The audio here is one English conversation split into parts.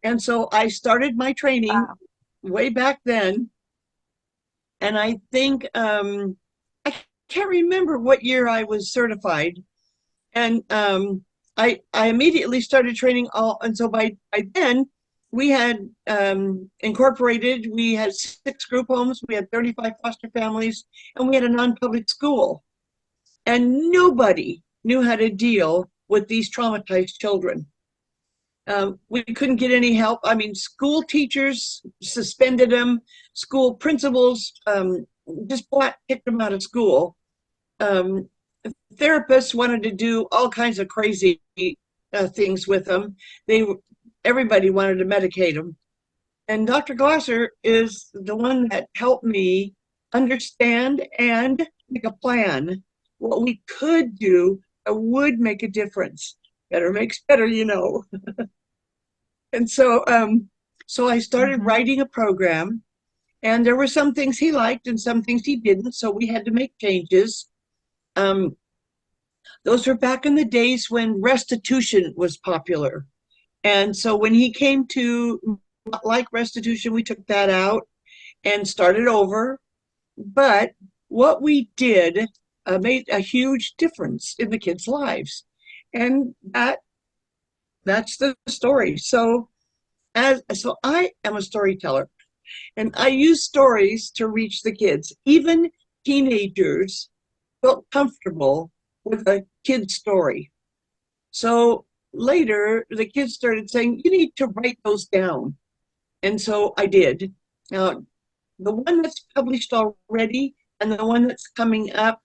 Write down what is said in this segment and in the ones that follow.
And so I started my training Wow. way back then. And I think I can't remember what year I was certified. And I immediately started training all, and so by then we had incorporated, we had 6 group homes, we had 35 foster families, and we had a non-public school. And nobody knew how to deal with these traumatized children. We couldn't get any help. I mean, school teachers suspended them, school principals just flat kicked them out of school. Um, Therapists wanted to do all kinds of crazy things with them. They Everybody wanted to medicate them. And Dr. Glasser is the one that helped me understand and make a plan what we could do that would make a difference. Better makes better. And so I started Hmm. writing a program, and there were some things he liked and some things he didn't. So we had to make changes. Um, those were back in the days when restitution was popular. And so when he came to not like restitution, we took that out and started over. But what we did made a huge difference in the kids' lives. And that's the story. So I am a storyteller, and I use stories to reach the kids. Even teenagers felt comfortable with a kid's story. So later, the kids started saying, "You need to write those down." And so I did. Now, the one that's published already and the one that's coming up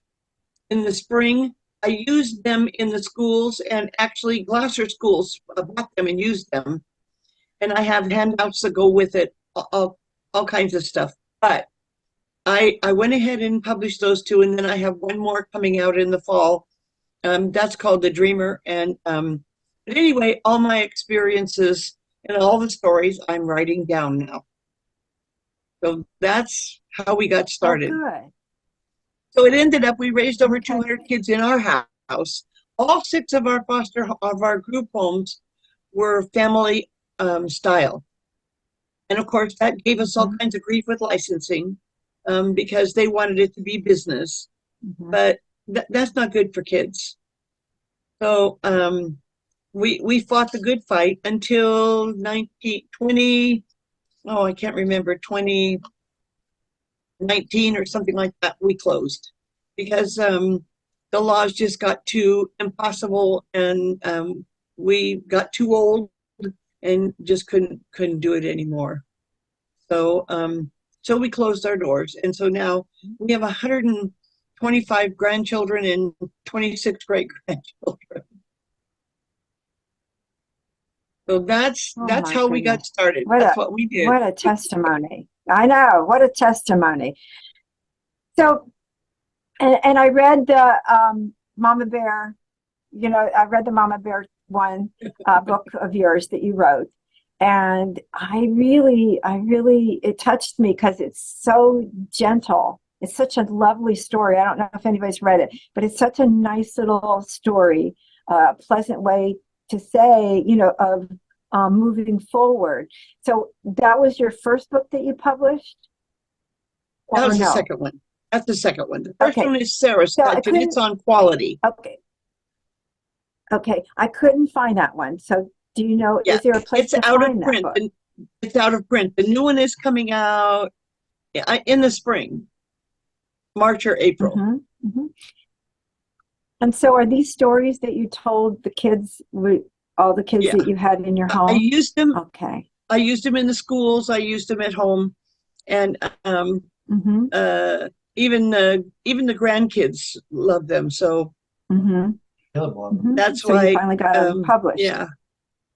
in the spring, I used them in the schools, and actually, Glasser schools bought them and used them. And I have handouts that go with it, all kinds of stuff. But I went ahead and published those two, and then I have one more coming out in the fall. That's called The Dreamer. And but anyway, all my experiences and all the stories I'm writing down now. So that's how we got Oh, started. good. So it ended up we raised over Okay. 200 kids in our house. All 6 of our group homes were family style. And of course, that gave us all Hmm. kinds of grief with licensing because they wanted it to be business. Hmm. But that's not good for kids. So we fought the good fight until 1920. Oh, I can't remember, 2019 or something like that. We closed because the laws just got too impossible, and we got too old and just couldn't do it anymore. So so we closed our doors, and so now we have 125 grandchildren and 26 great grandchildren. So Oh that's my how we got goodness. started. What That's a what we did. what a testimony. I know, what a testimony. So and I read the Mama Bear, I read the Mama Bear one book of yours that you wrote. And it touched me because it's so gentle. It's such a lovely story. I don't know if anybody's read it, but it's such a nice little story, pleasant way to say, of moving forward. So that was your first book that you published, That or was the no? second one. That's the second one. The first Okay, one is Sarah's so I Touch, and it's couldn't. on quality. Okay, okay, I couldn't find that one. So do you know? Yeah, Is there a place it's to out of find that print. book? It's out of print. The new one is coming out in the spring, March or April. Hmm. Hmm. And so, are these stories that you told the kids, all the kids Yeah, that you had in your I home? used them. Okay. I used them in the schools. I used them at home, and Hmm. uh, even the grandkids love them. So Hmm. Hmm. that's So you why, finally got them published. yeah.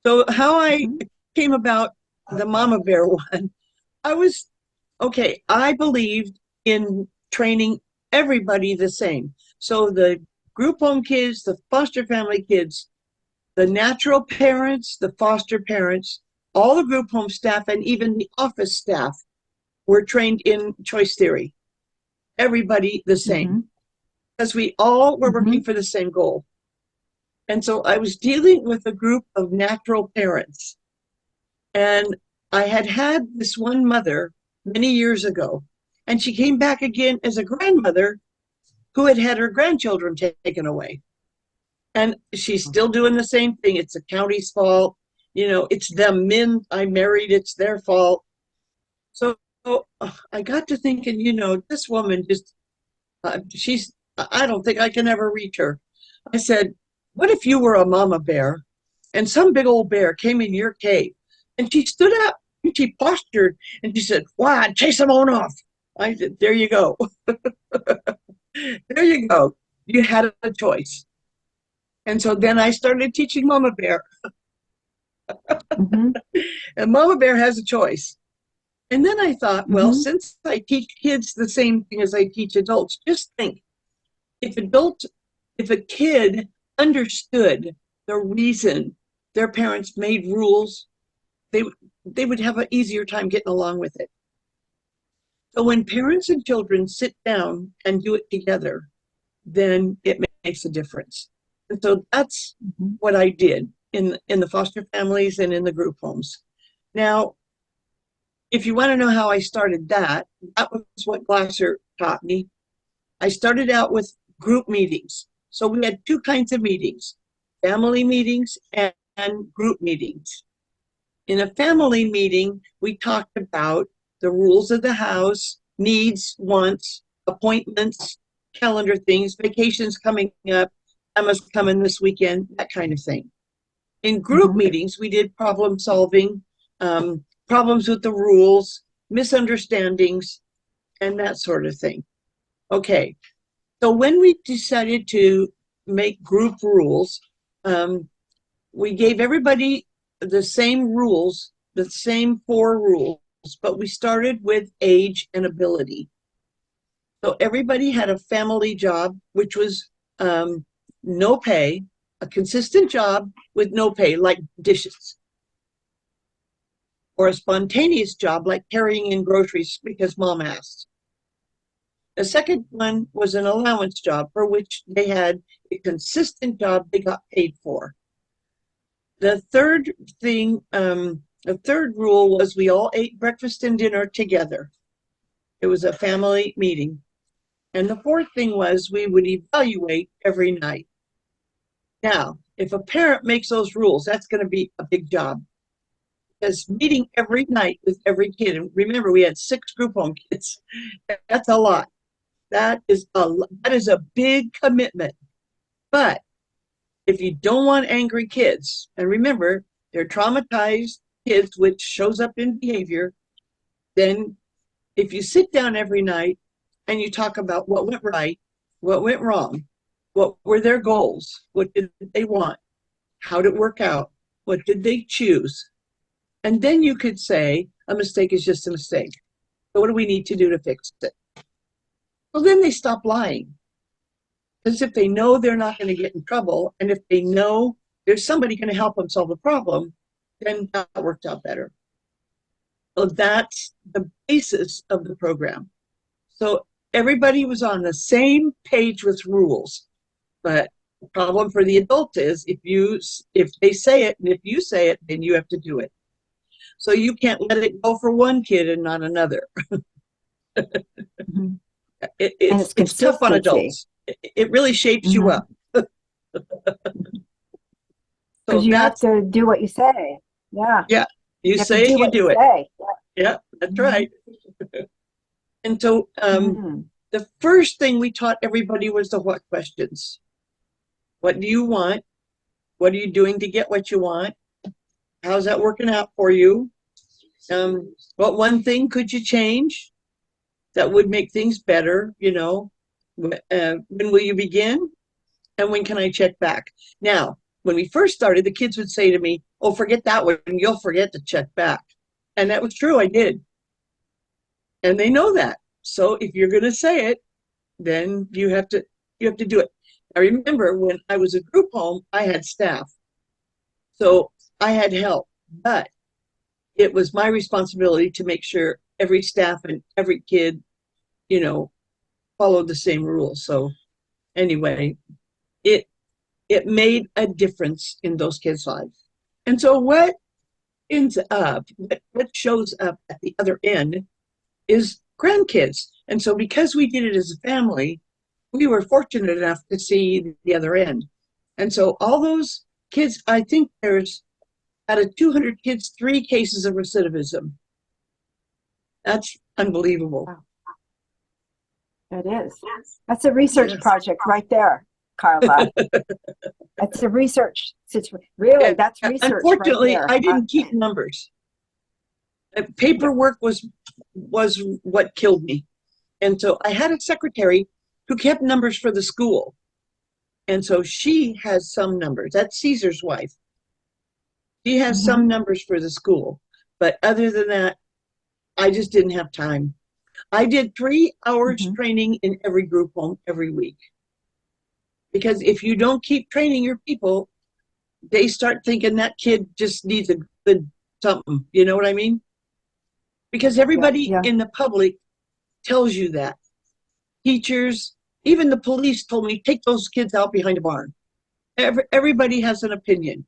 So how I Hmm. came about the Mama Bear one, I was okay. I believed in training everybody the same. So the group home kids, the foster family kids, the natural parents, the foster parents, all the group home staff, and even the office staff were trained in choice theory. Everybody the same, Hmm. because we all were working Hmm. for the same goal. And so I was dealing with a group of natural parents. And I had this one mother many years ago, and she came back again as a grandmother who had her grandchildren taken away. And she's still doing the same thing. It's the county's fault. It's them men I married. It's their fault. So I got to thinking, this woman just, I don't think I can ever reach her. I said, what if you were a mama bear and some big old bear came in your cave and she stood up and she postured and she said, "Why, chase them on off." I said, there you go. There you go. You had a choice. And so then I started teaching Mama Bear, Mm-hmm. and Mama Bear has a choice. And then I thought, well, Mm-hmm. since I teach kids the same thing as I teach adults, just think if if a kid understood the reason their parents made rules, they they would have an easier time getting along with it. So when parents and children sit down and do it together, then it makes a difference. And so that's Mm-hmm. what I did in the foster families and in the group homes. Now, if you want to know how I started that, that was what Glasser taught me. I started out with group meetings. So we had two kinds of meetings, family meetings and group meetings. In a family meeting, we talked about the rules of the house, needs, wants, appointments, calendar things, vacations coming up, Emma's coming this weekend, that kind of thing. In group Mm-hmm. meetings, we did problem solving, problems with the rules, misunderstandings, and that sort of thing. Okay, so when we decided to make group rules, um, we gave everybody the same rules, the same four rules, but we started with age and ability. So everybody had a family job, which was no pay, a consistent job with no pay, like dishes, or a spontaneous job like carrying in groceries because mom asked. The second one was an allowance job for which they had a consistent job they got paid for. The third thing, the third rule was we all ate breakfast and dinner together. It was a family meeting. And the fourth thing was we would evaluate every night. Now, if a parent makes those rules, that's going to be a big job. Because meeting every night with every kid, and remember, we had 6 group home kids. That's a lot. That is a big commitment. But if you don't want angry kids, and remember, they're traumatized kids, which shows up in behavior, then if you sit down every night and you talk about what went right, what went wrong, what were their goals, what did they want, how did it work out, what did they choose, and then you could say a mistake is just a mistake. So what do we need to do to fix it? Well, then they stop lying. Because if they know they're not going to get in trouble, and if they know there's somebody going to help them solve the problem, then that worked out better. So that's the basis of the program. So everybody was on the same page with rules. But the problem for the adult is if they say it and if you say it, then you have to do it. So you can't let it go for one kid and not another. Mm-hmm. And It's it's it's tough on consistency. adults. It really shapes you Mm-hmm. up. So Because you have that's to do what you say. Yeah. yeah. You You have to say it, do you what you do it. say. Yeah, that's Mm-hmm. right. And so Mm-hmm. the first thing we taught everybody was the what questions. What do you want? What are you doing to get what you want? How's that working out for you? What one thing could you change that would make things better? When will you begin? And when can I check back? Now, when we first started, the kids would say to me, "Oh, forget that one. You'll forget to check back." And that was true. I did. And they know that. So if you're going to say it, then you have to do it. I remember when I was a group home, I had staff. So I had help, but it was my responsibility to make sure every staff and every kid, you know, followed the same rules. So anyway, it it made a difference in those kids' lives. And so what ends up, what shows up at the other end is grandkids. And so because we did it as a family, we were fortunate enough to see the other end. And so all those kids, I think there's out of 200 kids, 3 cases of recidivism. That's unbelievable. Wow. It is. That's a research Yes. project right there, Carla. That's a research situation. Really, And that's research right unfortunately, there. I didn't keep numbers. Paperwork was what killed me. And so I had a secretary who kept numbers for the school. And so she has some numbers. That's Caesar's wife. She has some numbers for the school. But other than that, I just didn't have time. I did 3 hours training in every group home every week. Because if you don't keep training your people, they start thinking that kid just needs a good something. You know what I mean? Because everybody in the public tells you that. Teachers, even the police told me, take those kids out behind a barn. Everybody has an opinion.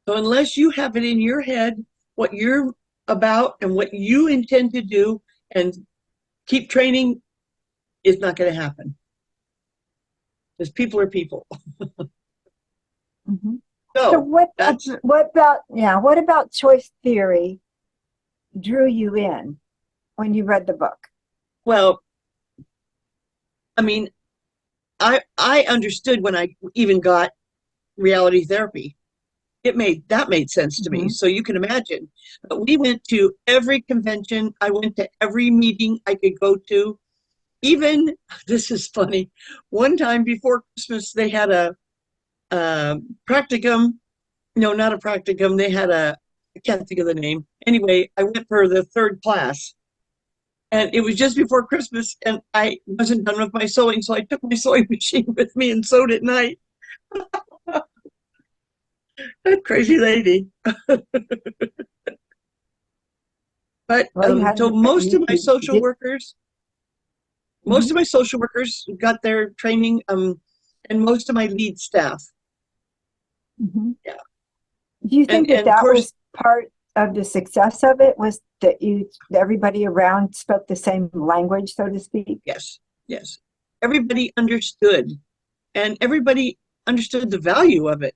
So unless you have it in your head what you're about and what you intend to do and keep training, it's not going to happen. Because people are people. So what about choice theory drew you in when you read the book? Well, I mean, I understood when I even got reality therapy. That made sense to me. So you can imagine. But we went to every convention. I went to every meeting I could go to. Even, this is funny, one time before Christmas, they had a practicum. No, not a practicum. They had I can't think of the name. Anyway, I went for the 3rd class. And it was just before Christmas, and I wasn't done with my sewing, so I took my sewing machine with me and sewed at night. That crazy lady. But so most of my social workers got their training, and most of my lead staff. Yeah. Do you think that was part of the success of it, was that everybody around spoke the same language, so to speak? Yes. Everybody understood, and everybody understood the value of it.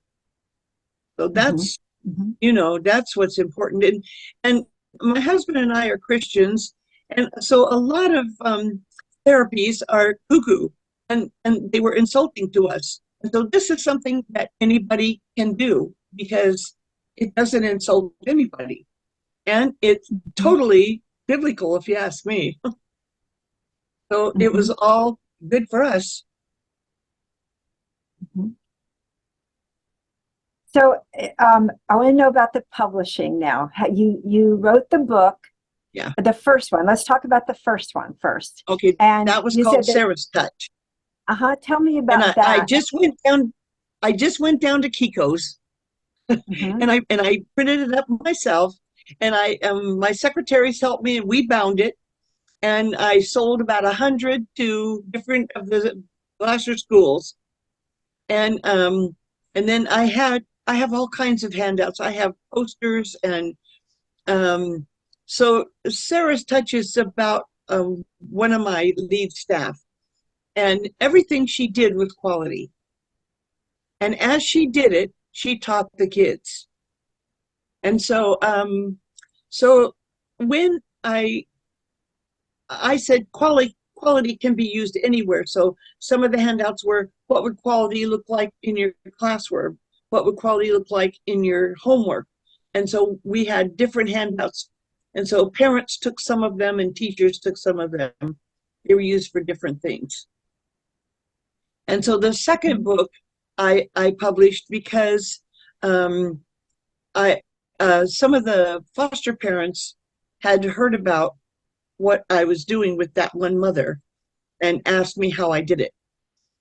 So that's, that's what's important. And my husband and I are Christians, and so a lot of therapies are cuckoo, and they were insulting to us. And so this is something that anybody can do because it doesn't insult anybody. And it's totally biblical, if you ask me. So it was all good for us. So I want to know about the publishing now. You wrote the book. Yeah. The first one. Let's talk about the first one first. Okay. And that was called Sarah's Touch. Tell me about that. I just went down to Kiko's and I printed it up myself, and my secretaries helped me, and we bound it, and I sold about 100 to different of the Glasser schools, and then I have all kinds of handouts. I have posters, and so Sarah's Touch is about one of my lead staff, and everything she did was quality. And as she did it, she taught the kids. And so when I said quality can be used anywhere. So some of the handouts were, what would quality look like in your classwork? What would quality look like in your homework? And so we had different handouts. And so parents took some of them and teachers took some of them. They were used for different things. And so the second book I published because some of the foster parents had heard about what I was doing with that one mother and asked me how I did it.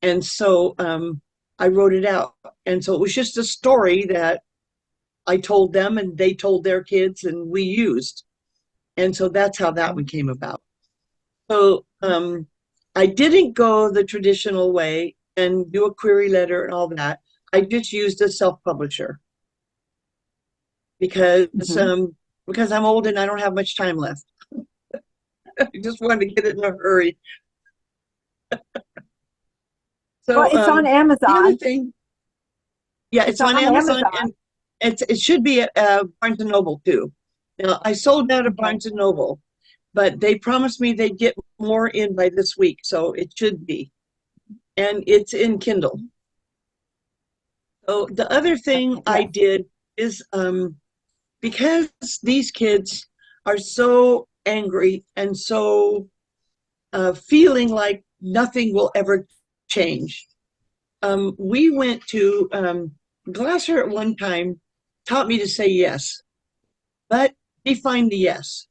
And so I wrote it out. And so it was just a story that I told them and they told their kids and we used. And so that's how that one came about. So I didn't go the traditional way and do a query letter and all that. I just used a self-publisher. because Hmm. because I'm old and I don't have much time left. I just wanted to get it in a hurry. Well, So it's on the other Amazon. thing, yeah, It's it's on on Amazon Amazon. and it should be at Barnes and Noble too. Now I sold out of Okay. Barnes and Noble, but they promised me they'd get more in by this week, so it should be. And it's in Kindle. So the other thing Okay. I Yes. did is because these kids are so angry and so feeling like nothing will ever change. We went to Glasser at one time taught me to say yes, but define the yes.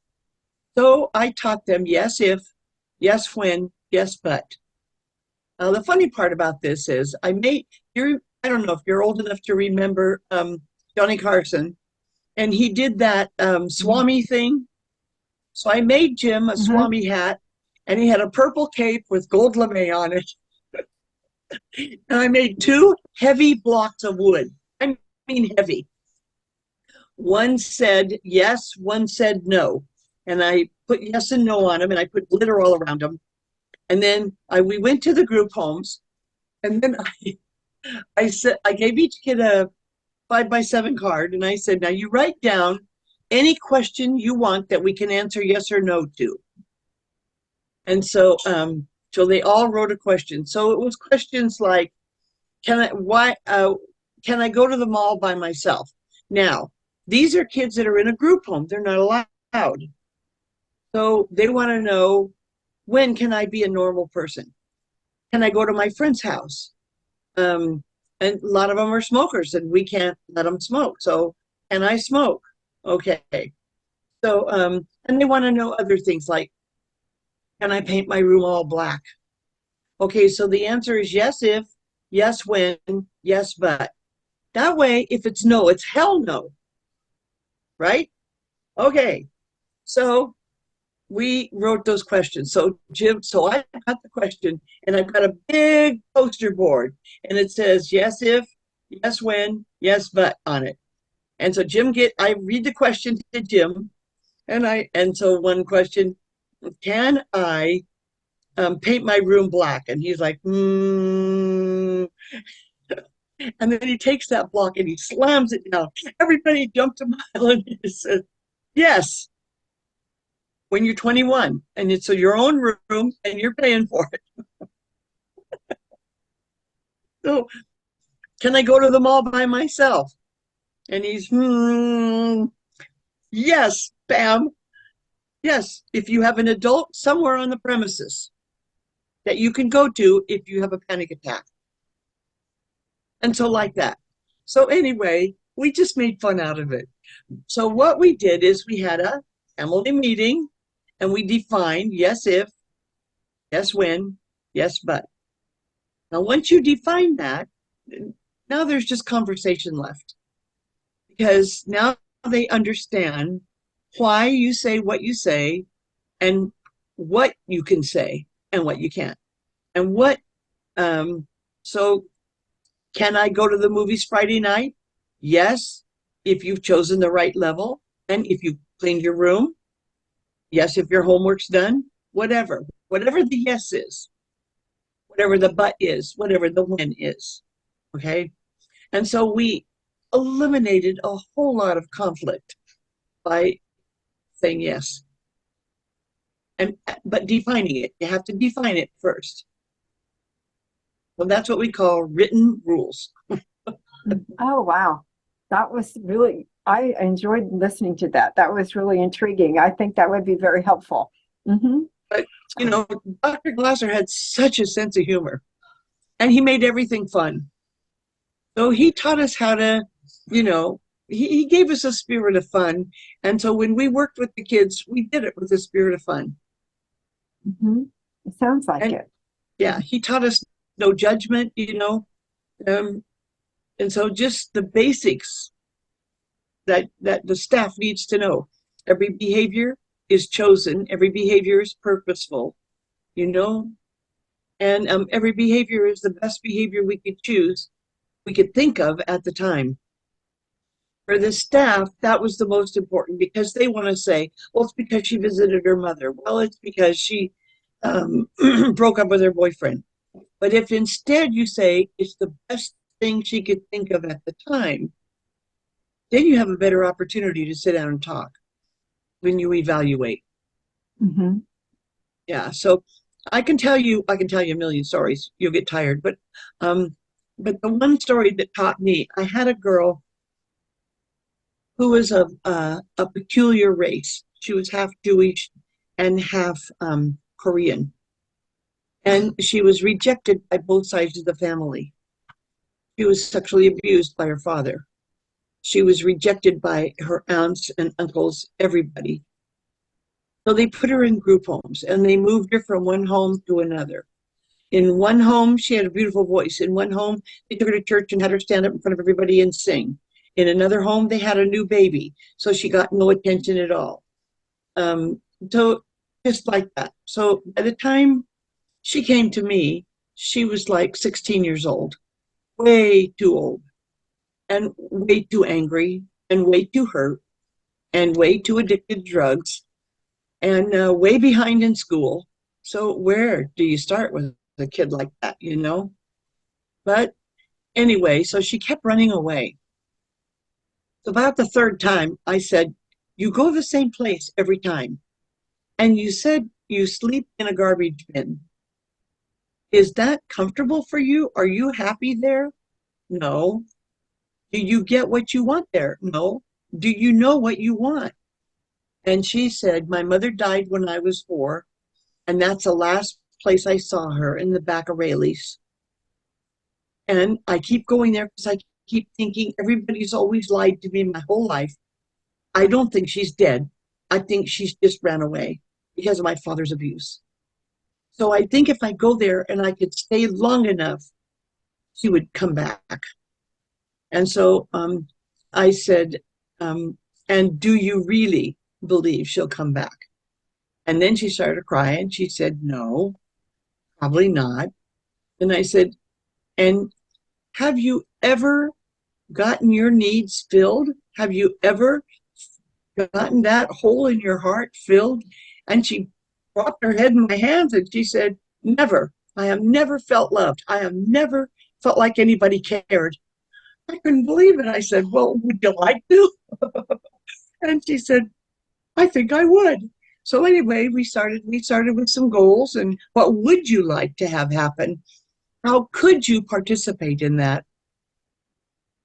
So I taught them yes if, yes when, yes but. The funny part about this is I don't know if you're old enough to remember Johnny Carson, and he did that Swami thing. So I made Jim a Mm-hmm. Swami hat, and he had a purple cape with gold lame on it. And I made two heavy blocks of wood. I mean, heavy. One said yes, one said no. And I put yes and no on them, and I put glitter all around them. And then we went to the group homes, and then I said I gave each kid a 5x7 card, and I said, now you write down any question you want that we can answer yes or no to. And so they all wrote a question. So it was questions like, can I go to the mall by myself? Now, these are kids that are in a group home. They're not allowed. So they want to know, when can I be a normal person? Can I go to my friend's house? Um, and a lot of them are smokers, and we can't let them smoke. So can I smoke? Okay. So and they want to know other things like, can I paint my room all black? Okay, so the answer is yes if, yes when, yes but. That way, if it's no, it's hell no, right? Okay, so we wrote those questions. So Jim, so I got the question, and I've got a big poster board, and it says yes if, yes when, yes but on it. And so I read the question to Jim, and so one question, can I paint my room black? And he's like, and then he takes that block and he slams it down. Everybody jumped a mile and he said, yes, when you're 21 and it's your own room and you're paying for it. So can I go to the mall by myself? And he's, yes, bam. Yes, if you have an adult somewhere on the premises that you can go to if you have a panic attack. And so like that. So anyway, we just made fun out of it. So what we did is we had a family meeting and we defined yes if, yes when, yes but. Now once you define that, now there's just conversation left because now they understand why you say what you say and what you can say and what you can't. And what so can I go to the movies Friday night? Yes, if you've chosen the right level and if you've cleaned your room. Yes, if your homework's done. Whatever the yes is, whatever the but is, whatever the when is. Okay. And so we eliminated a whole lot of conflict by saying yes. And but defining it. You have to define it first. So that's what we call written rules. Oh, wow. That was really, I enjoyed listening to that. That was really intriguing. I think that would be very helpful. Hmm. But you know, Dr. Glasser had such a sense of humor and he made everything fun. So he taught us how to, you know, he gave us a spirit of fun. And so when we worked with the kids, we did it with a spirit of fun. Hmm. It sounds like And it. yeah, he taught us no judgment, you know. Um, and so just the basics that the staff needs to know. Every behavior is chosen, every behavior is purposeful, you know, and every behavior is the best behavior we could choose, we could think of at the time. For the staff, that was the most important because they want to say, well, it's because she visited her mother. Well, it's because she broke up with her boyfriend. But if instead you say it's the best thing she could think of at the time, then you have a better opportunity to sit down and talk when you evaluate. Mm-hmm. Yeah. So I can tell you a million stories. You'll get tired, but the one story that taught me, I had a girl who was of a peculiar race. She was half Jewish and half Korean, and she was rejected by both sides of the family. She was sexually abused by her father. She was rejected by her aunts and uncles, everybody. So they put her in group homes and they moved her from one home to another. In one home, she had a beautiful voice. In one home, they took her to church and had her stand up in front of everybody and sing. In another home, they had a new baby, so she got no attention at all. Um, so just like that. So by the time she came to me, she was like 16 years old, way too old, and way too angry, and way too hurt, and way too addicted to drugs, and way behind in school. So where do you start with a kid like that, you know? But anyway, so she kept running away. So about the third time, I said, you go to the same place every time. And you said you sleep in a garbage bin. Is that comfortable for you? Are you happy there? No. Do you get what you want there? No. Do you know what you want? And she said, my mother died when I was 4, and that's the last place I saw her, in the back of Rayleigh's. And I keep going there because I keep thinking everybody's always lied to me my whole life. I don't think she's dead. I think she's just ran away because of my father's abuse. So I think if I go there and I could stay long enough, she would come back. And so I said, and do you really believe she'll come back? And then she started crying. She said, no, probably not. And I said, and have you ever gotten your needs filled? Have you ever gotten that hole in your heart filled? And she dropped her head in my hands and she said, never. I have never felt loved. I have never felt like anybody cared. I couldn't believe it. I said, well, would you like to? And she said, I think I would. So anyway, we started with some goals and what would you like to have happen? How could you participate in that?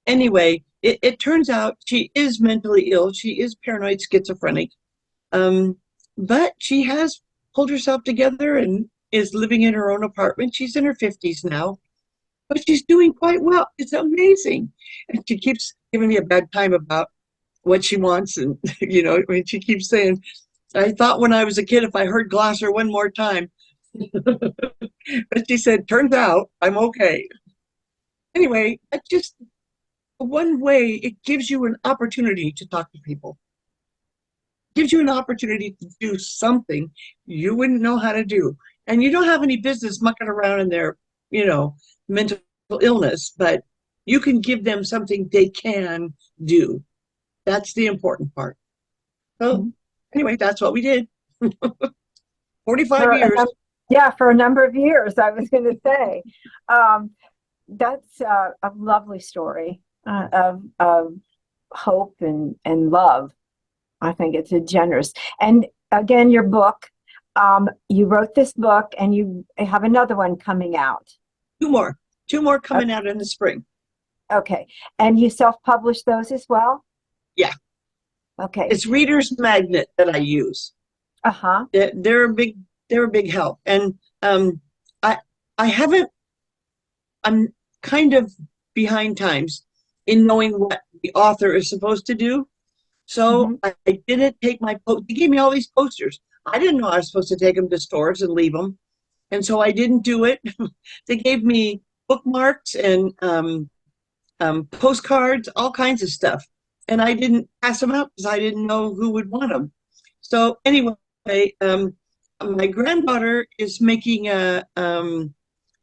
Anyway, it turns out she is mentally ill. She is paranoid schizophrenic. Um, but she has pulled herself together and is living in her own apartment. She's in her 50s now, but she's doing quite well. It's amazing. And she keeps giving me a bad time about what she wants. And, I mean, she keeps saying, I thought when I was a kid, if I heard Glasser one more time, but she said, turns out I'm okay. Anyway, that's just one way it gives you an opportunity to talk to people, gives you an opportunity to do something you wouldn't know how to do. And you don't have any business mucking around in their, mental illness, but you can give them something they can do. That's the important part. So anyway, that's what we did. 45 years. Yeah, for a number of years, I was going to say. That's a lovely story of hope and love. I think it's a generous. And again, your book, you wrote this book and you have another one coming out. Two more coming out in the spring. Okay. And you self-publish those as well? Yeah. Okay. It's Reader's Magnet that I use. Uh-huh. They're a big help. And I haven't, I'm kind of behind times in knowing what the author is supposed to do. So I didn't take they gave me all these posters. I didn't know I was supposed to take them to stores and leave them. And so I didn't do it. They gave me bookmarks and postcards, all kinds of stuff. And I didn't pass them out because I didn't know who would want them. So anyway, my granddaughter is making a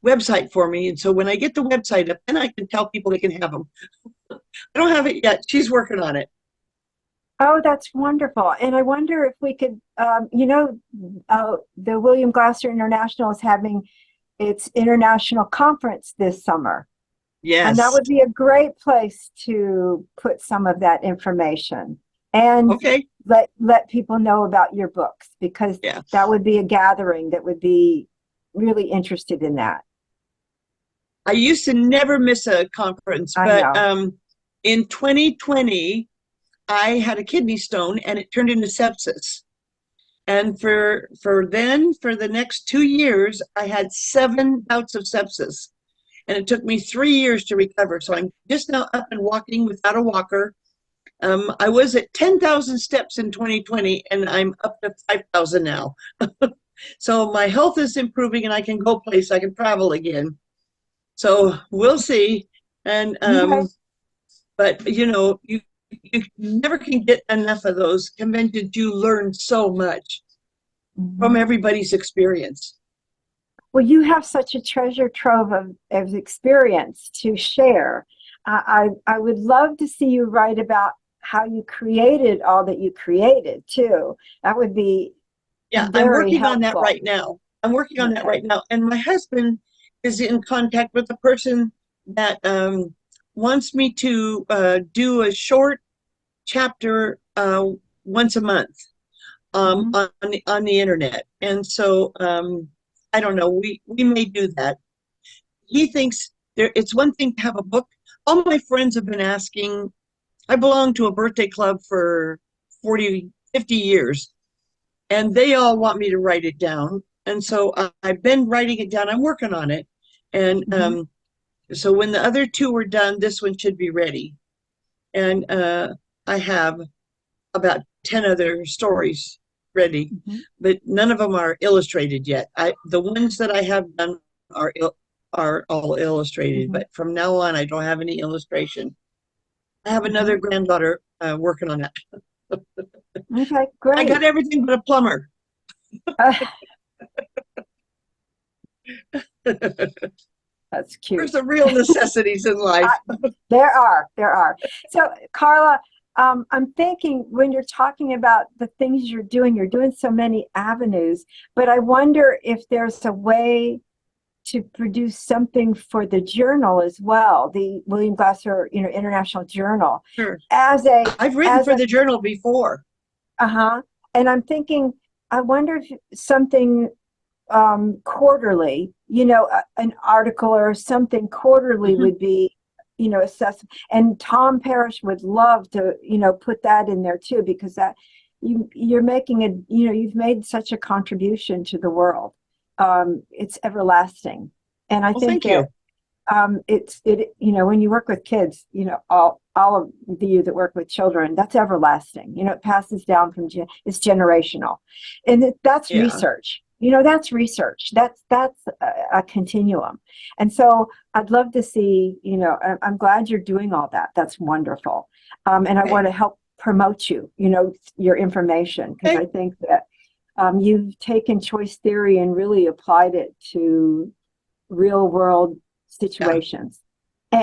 website for me. And so when I get the website up, then I can tell people they can have them. I don't have it yet. She's working on it. Oh, that's wonderful. And I wonder if we could, the William Glasser International is having its international conference this summer. And that Yes. would be a great place to put some of that information and Okay. let people know about your books, because Yeah. that would be a gathering that would be really interested in that. I used to never miss a conference, I but know. in 2020, I had a kidney stone and it turned into sepsis. And for the next 2 years, I had 7 bouts of sepsis. And it took me 3 years to recover. So I'm just now up and walking without a walker. I was at 10,000 steps in 2020, and I'm up to 5,000 now. So my health is improving, and I can go place. I can travel again. So we'll see. And Okay. but you never can get enough of those conventions. You learn so much from Mhm. everybody's experience. Well, you have such a treasure trove of experience to share. I would love to see you write about how you created all that you created too. That would be Yeah, I'm very working on that helpful. right now. I'm working on that Okay. right now. And my husband is in contact with the person that wants me to do a short chapter once a month Hmm. on the internet. And so I don't know. We may do that. He thinks it's one thing to have a book. All my friends have been asking. I belong to a birthday club for 40, 50 years, and they all want me to write it down. And so I've been writing it down. I'm working on it. And Hmm. so when the other two are done, this one should be ready. And I have about 10 other stories ready, Hmm. but none of them are illustrated yet. The ones that I have done are are all illustrated, Hmm. but from now on, I don't have any illustration. I have Hmm. another granddaughter working on that. Okay, I got great. everything but a plumber. Uh, There's that's cute. the real necessities in life. There are. So, Carla, I'm thinking when you're talking about the things you're doing so many avenues, but I wonder if there's a way to produce something for the journal as well, the William Glasser, International Journal, Sure. as a I've written as for a the journal before. uh-huh. And I'm thinking, I wonder if something quarterly, an article or something quarterly Mhm. would be, assessed. And Tom Parrish would love to, put that in there too, because that you're making you've made such a contribution to the world. It's everlasting. And I Well, think thank that you. when you work with kids, all of you that work with children, that's everlasting. It passes down it's generational, and that's Yeah. research. That's research. That's a continuum. And so I'd love to see. I'm glad you're doing all that. That's wonderful. And I want Okay. to help promote you. Your information, because Okay. I think that you've taken choice theory and really applied it to real world Yeah. situations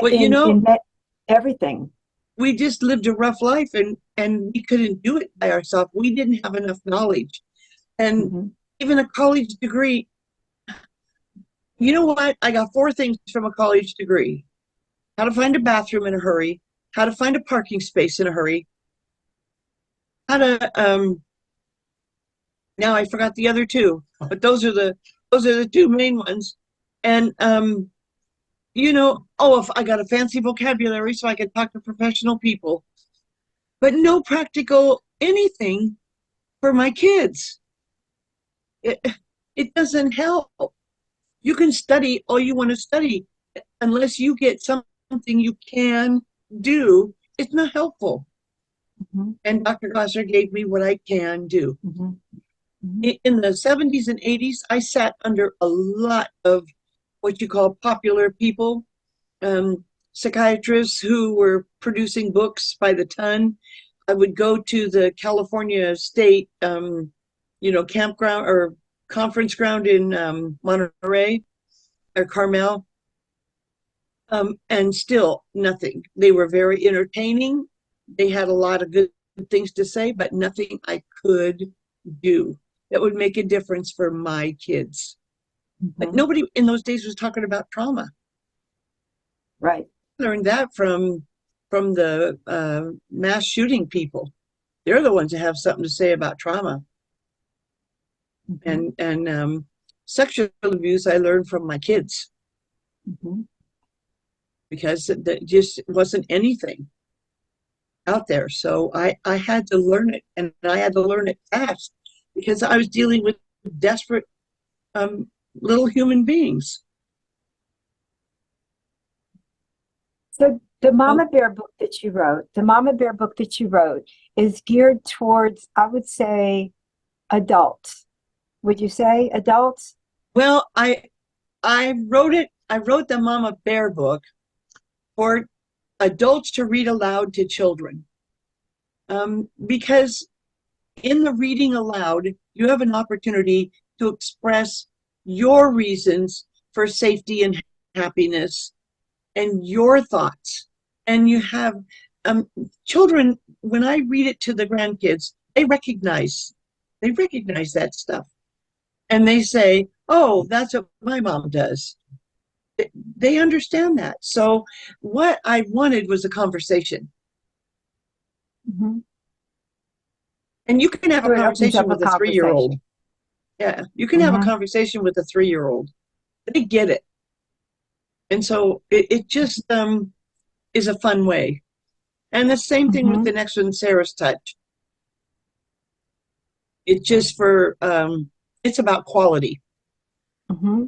Well, in everything. we just lived a rough life, and we couldn't do it by ourselves. We didn't have enough knowledge. And Hmm. even a college degree, you know what? I got 4 things from a college degree: how to find a bathroom in a hurry, how to find a parking space in a hurry, how to now I forgot the other two, but those are the two main ones. And oh, if I got a fancy vocabulary so I could talk to professional people, but no practical anything for my kids. It, it doesn't help. You can study all you want to study, unless you get something you can do, it's not helpful. Hmm. And Dr. Gosser gave me what I can do. Hmm. Hmm. In the 70s and 80s, I sat under a lot of what you call popular people, psychiatrists who were producing books by the ton. I would go to the California State, campground or conference ground in Monterey or Carmel. And still nothing. They were very entertaining. They had a lot of good things to say, but nothing I could do that would make a difference for my kids. But Mhm. nobody in those days was talking about trauma. Right. I learned that from the mass shooting people. They're the ones that have something to say about trauma Mhm. and sexual abuse. I learned from my kids Mhm. because there just wasn't anything out there. So I had to learn it, and I had to learn it fast because I was dealing with desperate um, little human beings. So the So, Mama Bear book that you wrote, the Mama Bear book that you wrote is geared towards, I would say, adults. Would you say adults? well, I wrote it. I wrote the Mama Bear book for adults to read aloud to children, because in the reading aloud, you have an opportunity to express your reasons for safety and happiness and your thoughts. And you have um, children, when I read it to the grandkids, they recognize that stuff. And they say, oh, that's what my mom does. They understand that. So what I wanted was a conversation. Mhm. And you can have a So it opens conversation up a with a 3 year old. conversation. Yeah, you can have a Hmm. conversation with a 3 year old. They get it. And so it just is a fun way. And the same thing with Hmm. the next one, Sarah's Touch. It's just it's about quality Hmm.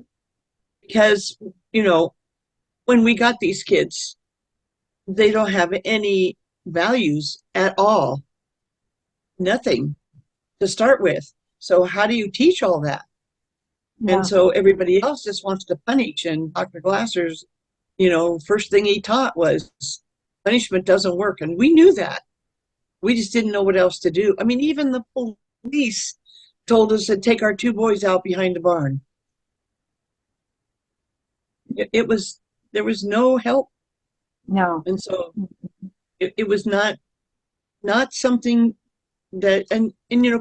because, you know, when we got these kids, they don't have any values at all, nothing to start with. So, how do you teach all that? And Yeah. so everybody else just wants to punish. And Dr. Glasser's, first thing he taught was punishment doesn't work. And we knew that. We just didn't know what else to do. I mean, even the police told us to take our two boys out behind the barn. It was, there was no help. No. And so it was not something that, and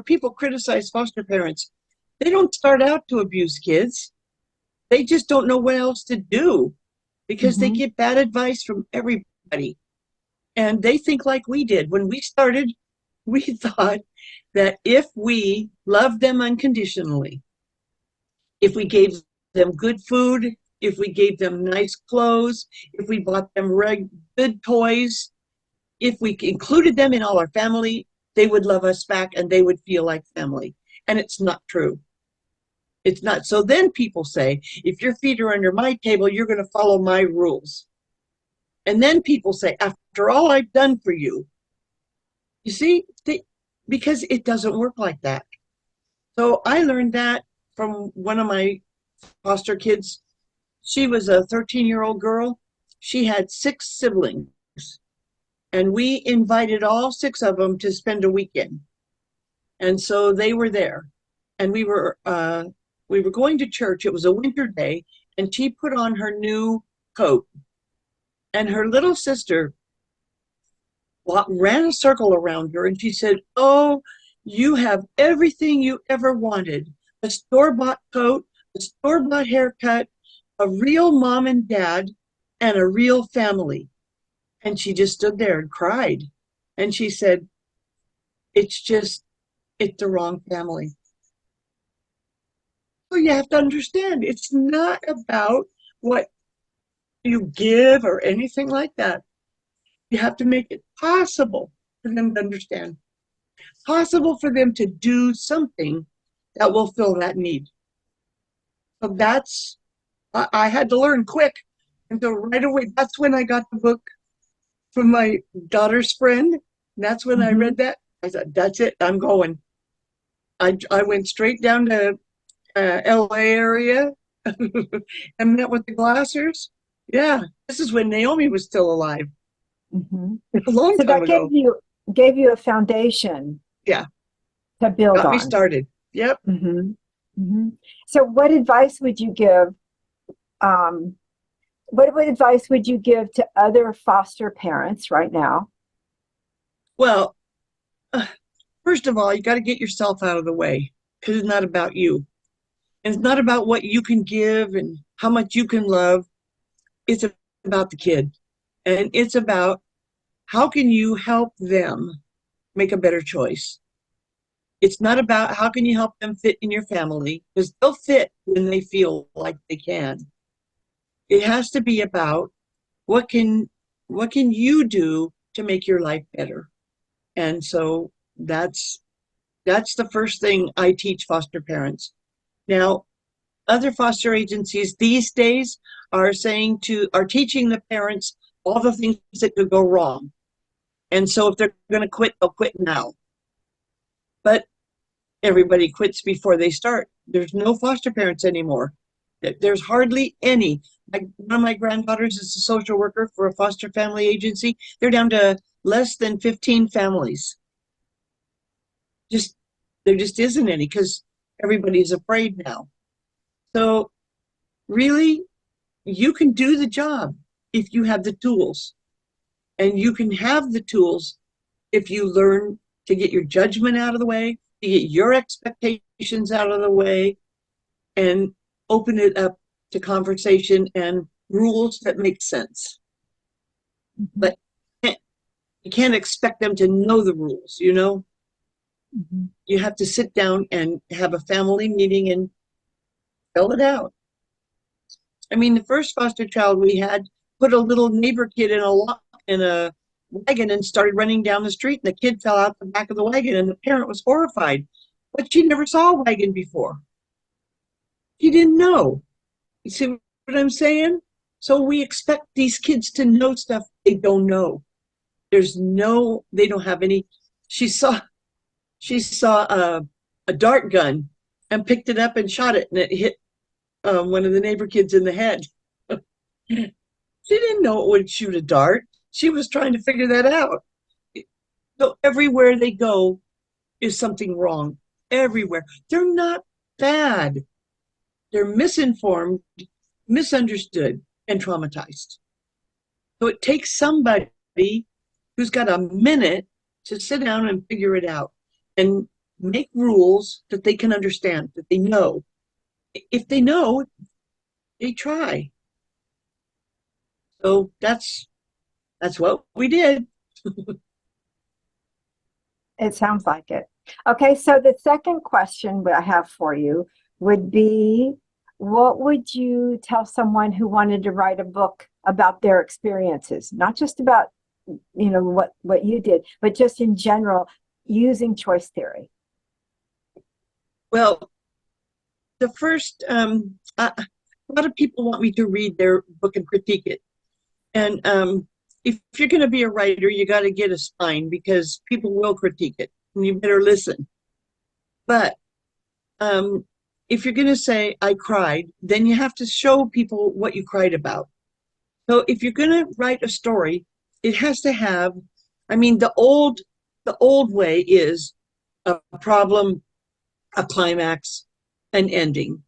people criticize foster parents. They don't start out to abuse kids. They just don't know what else to do because they Hmm. get bad advice from everybody. And they think like we did. When we started, we thought that if we loved them unconditionally, if we gave them good food, if we gave them nice clothes, if we bought them good toys, if we included them in all our family, they would love us back and they would feel like family. And it's not true. It's not. So then people say, if your feet are under my table, you're going to follow my rules. And then people say, after all I've done for you see, because it doesn't work like that. So I learned that from one of my foster kids. She was a 13-year-old girl. She had 6 siblings, and we invited all 6 of them to spend a weekend. And so they were there, and we were going to church. It was a winter day, and she put on her new coat, and her little sister ran a circle around her, and she said, "Oh, you have everything you ever wanted: a store-bought coat, a store-bought haircut, a real mom and dad, and a real family." And she just stood there and cried. And she said, it's the wrong family. So you have to understand, it's not about what you give or anything like that. You have to make it possible for them to understand, possible for them to do something that will fill that need. So I had to learn quick. And so right away, that's when I got the book from my daughter's friend. That's when I Hmm. read that. I said, that's it, I'm going. I went straight down to LA area and met with the Glassers. Yeah, this is when Naomi was still alive, Hmm. a long So time that ago. gave you a foundation Yeah, to build got me on. started. Yep. Hmm. Hmm. So what advice would you give um, what advice would you give to other foster parents right now? Well, uh, first of all, you got to get yourself out of the way because it's not about you. And it's not about what you can give and how much you can love. It's about the kid. And it's about how can you help them make a better choice. It's not about how can you help them fit in your family because they'll fit when they feel like they can. It has to be about what can what can you do to make your life better. And so that's the first thing I teach foster parents. Now, other foster agencies these days are teaching the parents all the things that could go wrong. And so if they're going to quit, they'll quit now. But everybody quits before they start. There's no foster parents anymore. There's hardly any. Like one of my granddaughters is a social worker for a foster family agency. They're down to less than 15 families. Just there just isn't any because everybody's afraid now. So really, you can do the job if you have the tools. And you can have the tools if you learn to get your judgment out of the way, to get your expectations out of the way, and open it up to conversation and rules that make sense. Mm-hmm. But you can't expect them to know the rules, you know? Mm-hmm. You have to sit down and have a family meeting and spell it out. I mean, the first foster child we had put a little neighbor kid in a wagon and started running down the street, and the kid fell out the back of the wagon, and the parent was horrified. But she never saw a wagon before. She didn't know. You see what I'm saying? So we expect these kids to know stuff they don't know. They don't have any. She saw a dart gun and picked it up and shot it, and it hit one of the neighbor kids in the head. She didn't know it would shoot a dart. She was trying to figure that out. So everywhere they go is something wrong. Everywhere. They're not bad. They're misinformed, misunderstood, and traumatized. So it takes somebody who's got a minute to sit down and figure it out and make rules that they can understand, that they know. If they know, they try. So that's what we did. It sounds like it. Okay, so the second question I have for you would be, what would you tell someone who wanted to write a book about their experiences, not just about, what you did, but just in general, using choice theory? Well, the first, a lot of people want me to read their book and critique it. And if you're going to be a writer, you got to get a spine because people will critique it and you better listen. But if you're going to say, I cried, then you have to show people what you cried about. So if you're going to write a story, it has to have, the old way is a problem, a climax, an ending.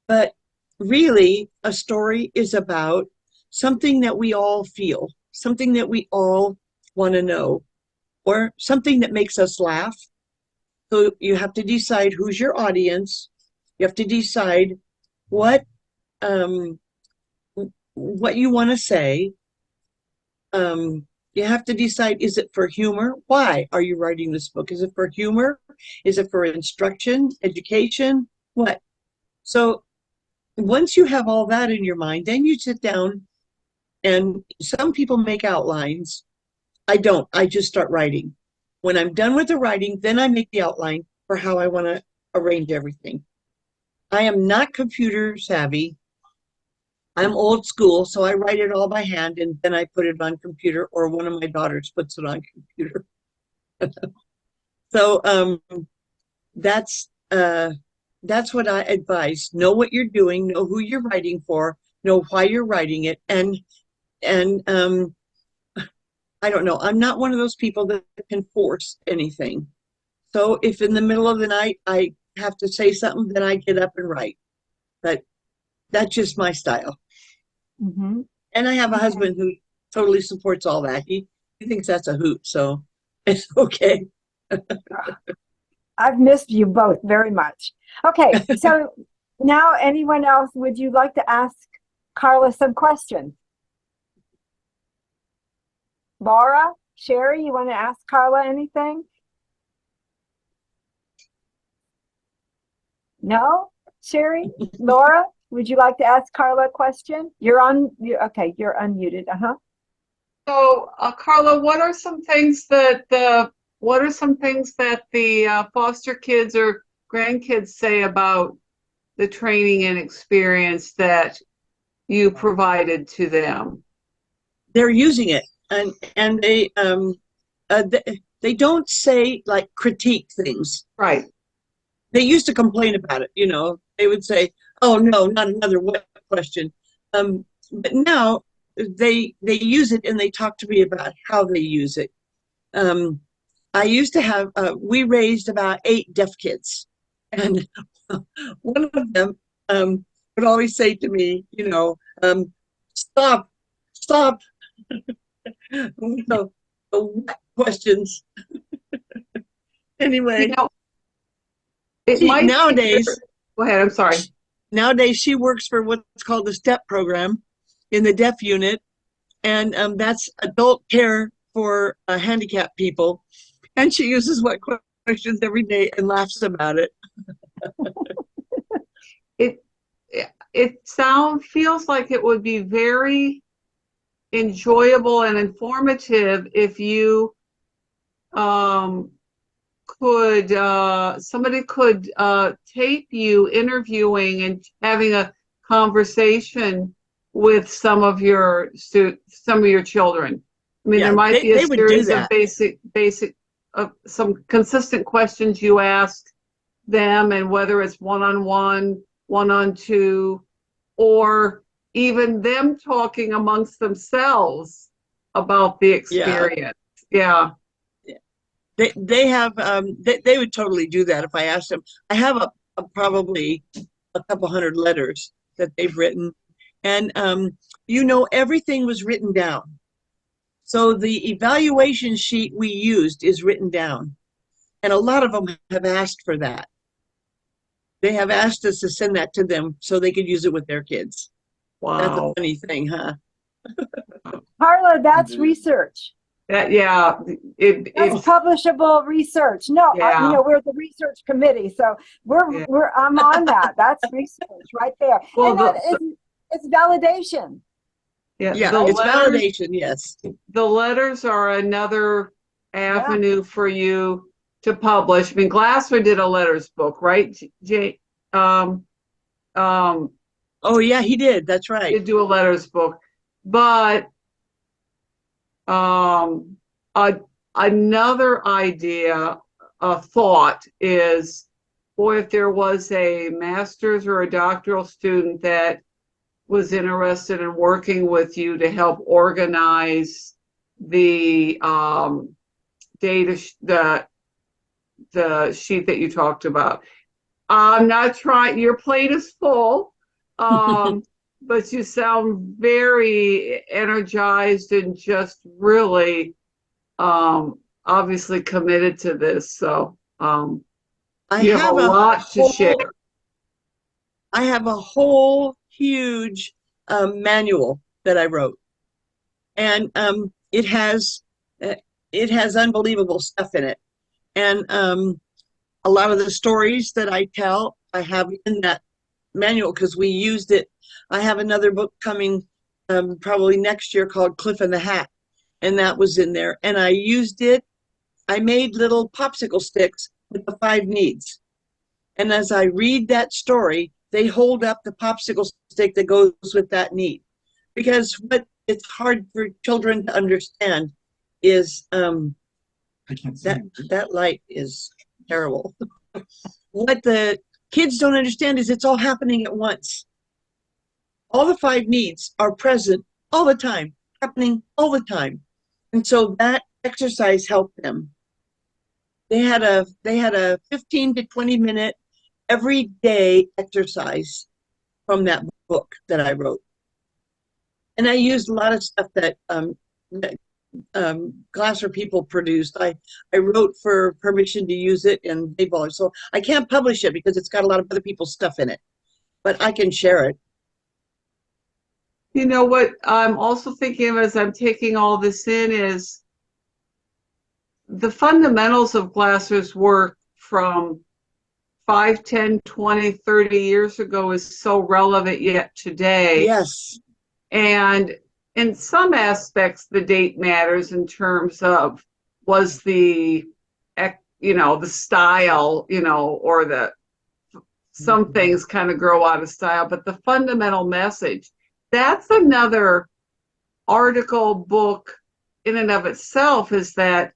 But really, a story is about something that we all feel, something that we all want to know, or something that makes us laugh. So you have to decide who's your audience. You have to decide what you want to say. You have to decide, is it for humor? Why are you writing this book? Is it for humor? Is it for instruction, education? What? So once you have all that in your mind, then you sit down, and some people make outlines. I don't. I just start writing. When I'm done with the writing, then I make the outline for how I want to arrange everything. I am not computer savvy. I'm old school, so I write it all by hand and then I put it on computer, or one of my daughters puts it on computer. So that's what I advise. Know what you're doing, know who you're writing for, know why you're writing it, and I don't know. I'm not one of those people that can force anything. So if in the middle of the night I have to say something, then I get up and write. But that's just my style. Mm-hmm. And I have a Okay. husband who totally supports all that. He thinks that's a hoot, so it's okay. I've missed you both very much. Okay, so now anyone else, would you like to ask Carla some questions? Laura, Sherry, you want to ask Carla anything? No? Sherry? Laura, would you like to ask Carla a question? Okay, you're unmuted. Uh-huh. So, Carla, what are some things that the foster kids or grandkids say about the training and experience that you provided to them? They're using it, and they don't say like critique things. Right. They used to complain about it. They would say, "Oh no, not another what question." But now they use it and they talk to me about how they use it. Um, I used to have we raised about 8 deaf kids, and one of them would always say to me, "Stop, stop." So, what questions? You Anyway, know, it might be nowadays, go ahead, I'm sorry. nowadays she works for what's called the STEP program in the deaf unit, and that's adult care for handicapped people. And she uses what questions every day and laughs about it. It feels like it would be very enjoyable and informative if you could somebody could tape you interviewing and having a conversation with some of your children. I mean, Yeah, there might be a they would do series of that. basic some consistent questions you ask them, and whether it's one-on-one, one-on-two, or even them talking amongst themselves about the Yeah, experience. Yeah. they have they would totally do that if I asked them. I have probably a couple hundred letters that they've written, and everything was written down. So the evaluation sheet we used is written down, and a lot of them have asked for that. They have asked us to send that to them so they could use it with their kids. That's a Wow. funny thing, huh? Carla, that's research. Yeah, That's publishable research. No, yeah, we're the research committee, so yeah. I'm on that. That's research right there, Well, and that is it's validation, yeah, Yeah, the it's letters, validation, yes. the letters are another Yeah. avenue for you to publish. I mean, Glassman did a letters book, right? Um, um, Oh, yeah, he did. That's right. did do a letters book, but um, a, another idea, a thought is, boy, if there was a master's or a doctoral student that was interested in working with you to help organize the data, the sheet that you talked about. I'm not trying, your plate is full, but you sound very energized and just really obviously committed to this. So I you have a have a lot to share. whole, I have a whole huge manual that I wrote, and uh, it has unbelievable stuff in it, and a lot of the stories that I tell, I have in that manual because we used it. I have another book coming probably next year called Cliff and the Hat, and that was in there, and I used it. I made little popsicle sticks with the 5 needs. And as I read that story, they hold up the popsicle stick that goes with that need. Because what it's hard for children to understand is that light is terrible. What the kids don't understand is it's all happening at once. All the 5 needs are present all the time, happening all the time. And so that exercise helped them. They had a 15 to 20 minute every day exercise from that book that I wrote. And I used a lot of stuff that Glasser people produced. I wrote for permission to use it, and they've all, so I can't publish it because it's got a lot of other people's stuff in it, but I can share it. You know what I'm also thinking of as I'm taking all this in is the fundamentals of Glasser's work from 5, 10, 20, 30 years ago is so relevant yet today. Yes. And in some aspects, the date matters in terms of was the, the style, or some things kind of grow out of style, but the fundamental message, that's another article, book in and of itself, is that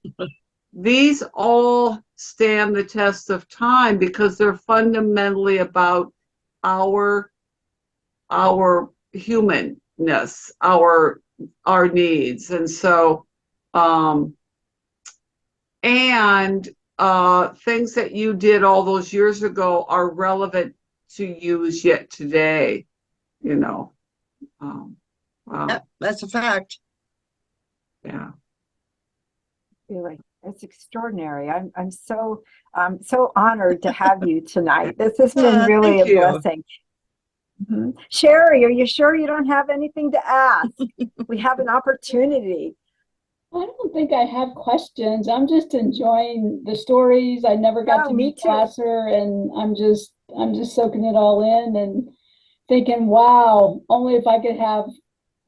these all stand the test of time because they're fundamentally about our humanness, our needs. And so things that you did all those years ago are relevant to use yet today, Wow. That's a fact. Yeah. Really, it's extraordinary. I'm so honored to have you tonight. This has been really a Thank you. blessing. Sherry, are you sure you don't have anything to ask? We have an opportunity. I don't think I have questions. I'm just enjoying the stories. I never got to meet Glasser, and I'm just soaking it all in and thinking, wow, only if I could have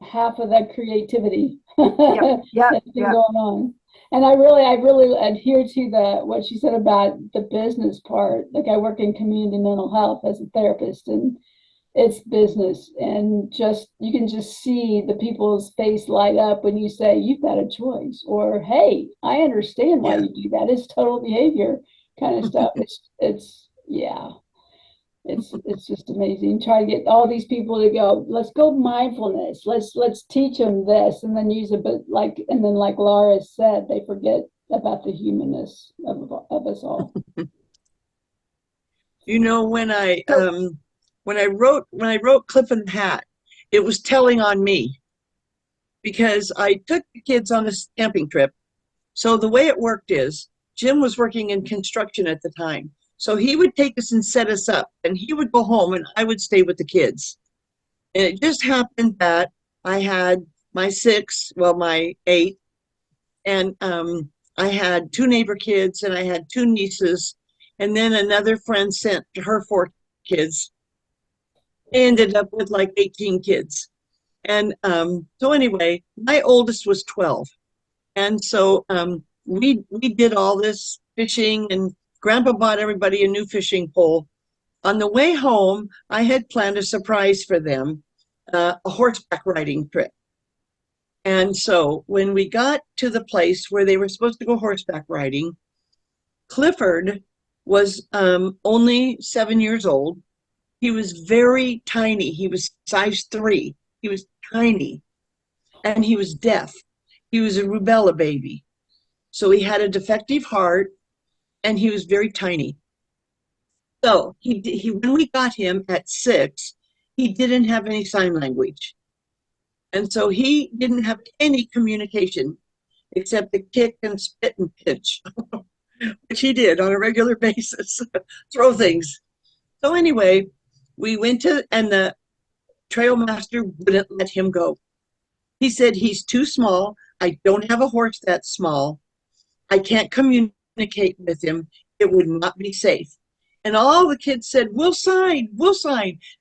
half of that creativity that's been going on. And I really adhere to what she said about the business part. Like, I work in community mental health as a therapist, and it's business, and you can just see the people's face light up when you say you've got a choice, or hey, I understand why you do that. It's total behavior kind of stuff. It's just amazing. Try to get all these people to go, let's go mindfulness. Let's teach them this, and then use a bit like Laura said, they forget about the humanness of us all. When I wrote Cliff and the Hat, it was telling on me because I took the kids on a camping trip. So the way it worked is Jim was working in construction at the time. So he would take us and set us up, and he would go home and I would stay with the kids. And it just happened that I had my 8, and I had 2 neighbor kids, and I had 2 nieces, and then another friend sent her 4 kids. I ended up with like 18 kids. And so anyway, my oldest was 12. And so we did all this fishing, and Grandpa bought everybody a new fishing pole. On the way home, I had planned a surprise for them, a horseback riding trip. And so when we got to the place where they were supposed to go horseback riding, Clifford was only 7 years old. He was very tiny. He was size 3. He was tiny, and he was deaf. He was a rubella baby. So he had a defective heart, and he was very tiny. So he when we got him at 6, he didn't have any sign language. And so he didn't have any communication except to kick and spit and pitch, which he did on a regular basis, throw things. So anyway, we went and the trail master wouldn't let him go. He said, he's too small. I don't have a horse that small. I can't communicate with him. It would not be safe. And all the kids said, we'll sign.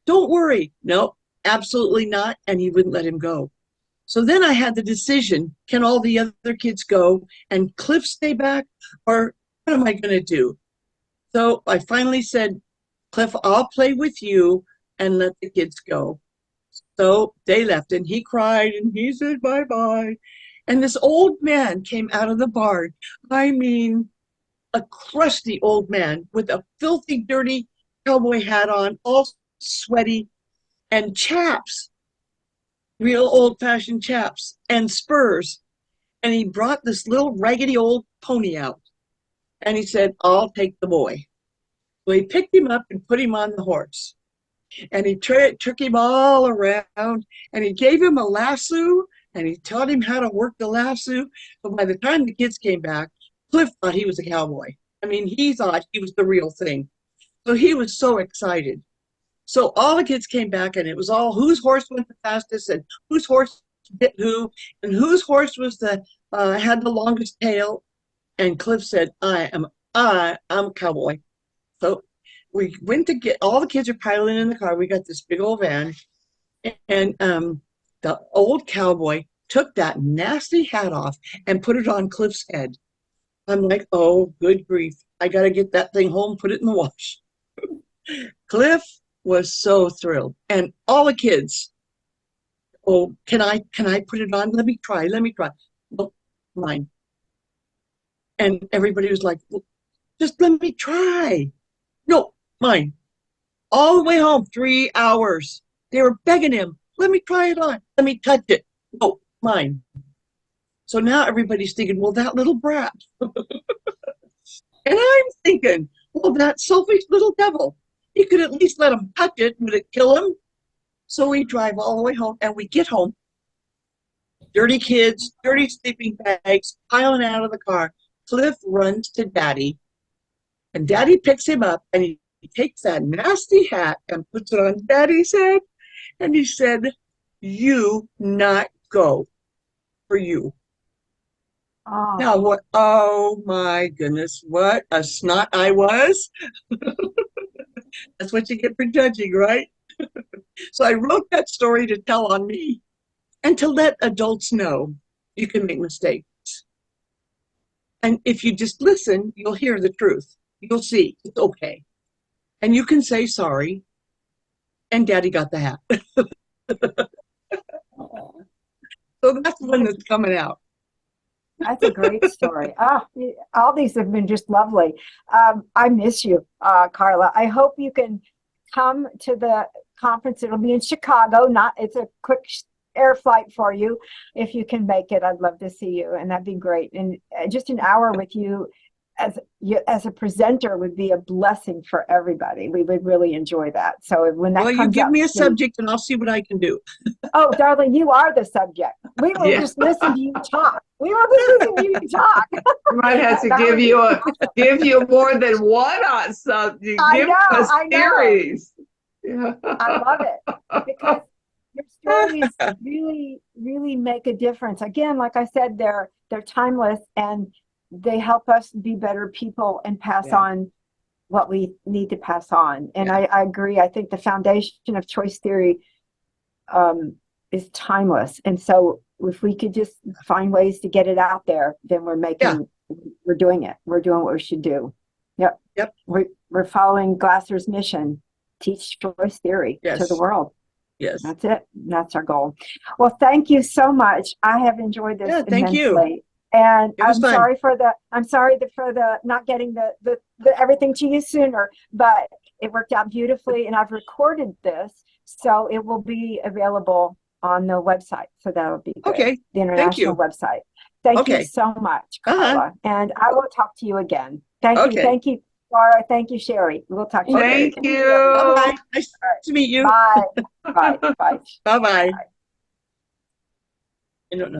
Don't worry. No, absolutely not. And he wouldn't let him go. So then I had the decision, can all the other kids go and Cliff stay back, or what am I going to do? So I finally said, Cliff, I'll play with you and let the kids go. So they left, and he cried and he said bye-bye. And this old man came out of the barn. I mean, a crusty old man with a filthy, dirty cowboy hat on, all sweaty, and chaps, real old-fashioned chaps, and spurs. And he brought this little raggedy old pony out. And he said, I'll take the boy. So he picked him up and put him on the horse. And he took him all around, and he gave him a lasso, and he taught him how to work the lasso. But by the time the kids came back, Cliff thought he was a cowboy. I mean, he thought he was the real thing. So he was so excited. So all the kids came back, and it was all whose horse went the fastest, and whose horse bit who, and whose horse was the had the longest tail. And Cliff said, I'm a cowboy. So we went to get, all the kids are piling in the car. We got this big old van, and the old cowboy took that nasty hat off and put it on Cliff's head. I'm like, oh, good grief. I got to get that thing home, put it in the wash. Cliff was so thrilled. And all the kids, oh, can I put it on? Let me try. Well, mine. And everybody was like, well, just let me try. No, mine. All the way home, 3 hours. They were begging him, let me try it on. Let me touch it. No, mine. So now everybody's thinking, well, that little brat. And I'm thinking, well, that selfish little devil. He could at least let him touch it. Would it kill him? So we drive all the way home, and we get home. Dirty kids, dirty sleeping bags, piling out of the car. Cliff runs to Daddy, and Daddy picks him up, and he takes that nasty hat and puts it on Daddy's head, and he said, you not go for you. Oh. Now what? Oh my goodness, what a snot I was. That's what you get for judging, right? So I wrote that story to tell on me and to let adults know you can make mistakes. And if you just listen, you'll hear the truth. You'll see it's okay. And you can say sorry. And Daddy got the hat. So that's the one that's coming out. That's a great story. All these have been just lovely. I miss you, Carla. I hope you can come to the conference. It'll be in Chicago. It's a quick air flight for you. If you can make it, I'd love to see you, and that'd be great. And just an hour with you as a presenter would be a blessing for everybody. We would really enjoy that. So when that comes you give up, me a subject and I'll see what I can do. Oh, darling, you are the subject. We will just listen to you talk. We will just listen to you talk. I might have to give you more than one on subject. Give us series. Yeah. I love it because your stories really, really make a difference. Again, like I said, they're timeless, and they help us be better people and pass on what we need to pass on. And I agree. I think the foundation of choice theory is timeless. And so if we could just find ways to get it out there, then we're doing it. We're doing what we should do. Yep. We're following Glasser's mission, teach choice theory to the world. Yes. That's it. That's our goal. Well, thank you so much. I have enjoyed this thank immensely. You. And I'm sorry for the not getting the everything to you sooner, but it worked out beautifully, and I've recorded this, so it will be available on the website. So that'll be good. Okay. The international website. Thank you so much, Carla. And I will talk to you again. Thank you. Thank you, Laura. Thank you, Sherry. We'll talk to you. Thank you. Bye. Nice to meet you. Bye. Bye. Bye. Bye-bye. I don't know.